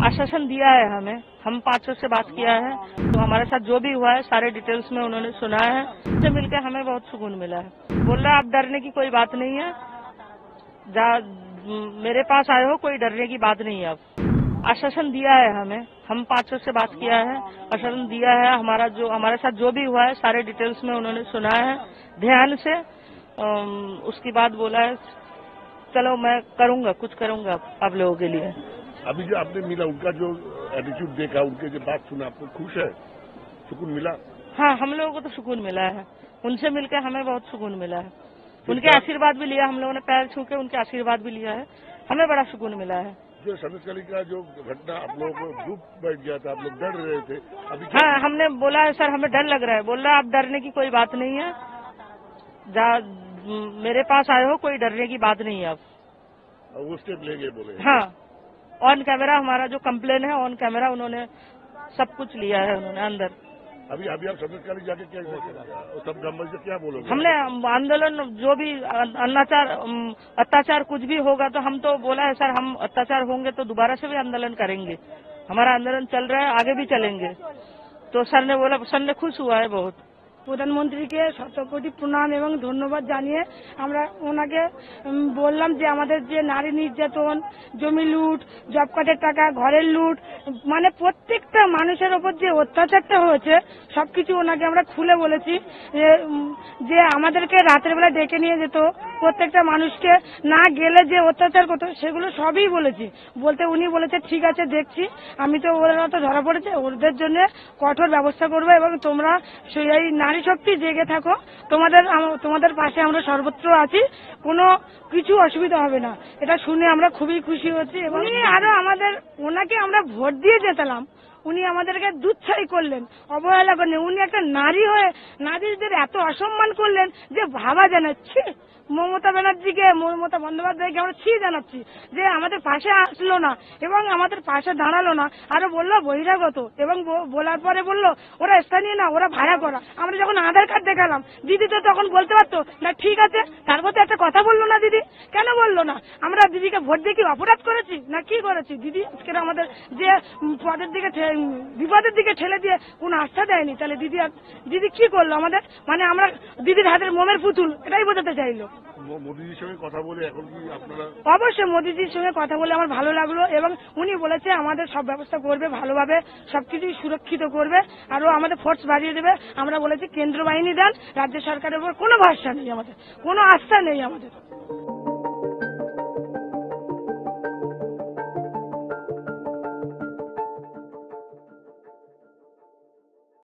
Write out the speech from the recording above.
आश्वासन दिया है हमें, हम 500 से बात किया है, तो हमारे साथ जो भी हुआ है सारे डिटेल्स में उन्होंने सुना है। उससे मिलकर हमें बहुत सुकून मिला है। बोल रहा आप डरने की कोई बात नहीं है, मेरे पास आए हो, कोई डरने की बात नहीं है। अब आश्वासन दिया है हमें, हम 500 से बात किया है, आश्वासन दिया है। हमारे साथ जो भी हुआ है सारे डिटेल्स में उन्होंने सुना है ध्यान से। उसके बाद बोला है चलो मैं करूंगा, कुछ करूंगा आप लोगों के लिए। अभी जो आपने मिला, उनका जो एटीट्यूड देखा, उनके जो बात सुना, आपको खुश है, सुकून मिला? हाँ, हम लोगों को तो सुकून मिला है, उनसे मिलकर हमें बहुत सुकून मिला है। उनके आशीर्वाद भी लिया हम लोगों ने, पैर छू के उनके आशीर्वाद भी लिया है, हमें बड़ा सुकून मिला है। जो सनतकली का जो घटना आप लोगों को दुख बैठ गया था, आप लोग डर रहे थे, अभी हाँ, हमने बोला है सर हमें डर लग रहा है। बोल रहा आप डरने की कोई बात नहीं है, मेरे पास आए हो, कोई डरने की बात नहीं है। अब वो स्टेप ले गए बोले? हाँ, ऑन कैमरा हमारा जो कंप्लेन है, ऑन कैमरा उन्होंने सब कुछ लिया है उन्होंने अंदर। अभी आप सनतकली जाके क्या सब गांव से क्या बोलोगे? हमने आंदोलन जो भी अत्याचार कुछ भी होगा तो हम तो बोला है सर, हम अत्याचार होंगे तो दोबारा से भी आंदोलन करेंगे, हमारा आंदोलन चल रहा है, आगे भी चलेंगे। तो सर ने बोला, सर ने खुश हुआ है बहुत। প্রধানমন্ত্রীকে শত কোটি প্রণাম এবং ধন্যবাদ জানিয়ে আমরা ওনাকে বললাম যে আমাদের যে নারী নির্যাতন, জমি লুট, জব কার্ডের টাকা, ঘরের লুট, মানে প্রত্যেকটা মানুষের ওপর যে অত্যাচারটা হয়েছে সবকিছু ওনাকে আমরা খুলে বলেছি। যে আমাদেরকে রাতের বেলা ডেকে নিয়ে যেত, প্রত্যেকটা মানুষকে না গেলে যে অত্যাচার করতো সেগুলো সবই বলেছি। বলতে উনি বলেছে ঠিক আছে দেখছি, আমি তো ওরা তো ধরা পড়েছে, ওদের জন্য কঠোর ব্যবস্থা করবো এবং তোমরা সেই নারী শক্তি জেগে থাকো, তোমাদের পাশে আমরা সর্বত্র আছি, কোনো কিছু অসুবিধা হবে না। এটা শুনে আমরা খুবই খুশি হচ্ছি। এবং আরো ওনাকে আমরা ভোট দিয়ে জেতালাম, উনি আমাদেরকে দুচ্ছাই করলেন, অবহেলা করলেন। উনি একটা নারী হয়ে নারীদের এত অসম্মান করলেন যে ভাবা জানাচ্ছি। মমতা বন্দ্যোপাধ্যায়কে আমরা ছি জানাচ্ছি যে আমাদের পাশে আসলো না এবং আমাদের পাশে দাঁড়ালো না, আরো বললো বহিরাগত, এবং বলার পরে বললো ওরা স্থানীয় না, ওরা ভাড়া করা। আমরা যখন আধার কার্ড দেখালাম, দিদি তো তখন বলতে পারতো না ঠিক আছে, তারপর তো একটা কথা বললো না দিদি, কেন বললো না? আমরা দিদিকে ভোট দিয়ে কি অপরাধ করেছি না কি করেছি? দিদি আজকের আমাদের যে পদের দিকে বিপদের দিকে ঠেলে দিয়ে কোনো আস্থা দেয়নি, তাহলে দিদি কি করলো আমাদের? মানে আমরা দিদির হাতের মোমের পুতুল, এটাই বোঝাতে চাইলো। মোদিজির সঙ্গে কথা বলে এখন কি আপনারা? অবশ্যই মোদিজির সঙ্গে কথা বলে আমার ভালো লাগলো, এবং উনি বলেছে আমাদের সব ব্যবস্থা করবে, ভালোভাবে সবকিছুই সুরক্ষিত করবে, আরো আমাদের ফোর্স বাড়িয়ে দেবে। আমরা বলেছি কেন্দ্র বাহিনী দেন, রাজ্য সরকারের উপর কোনো ভরসা নেই, আমাদের কোনো আস্থা নেই আমাদের।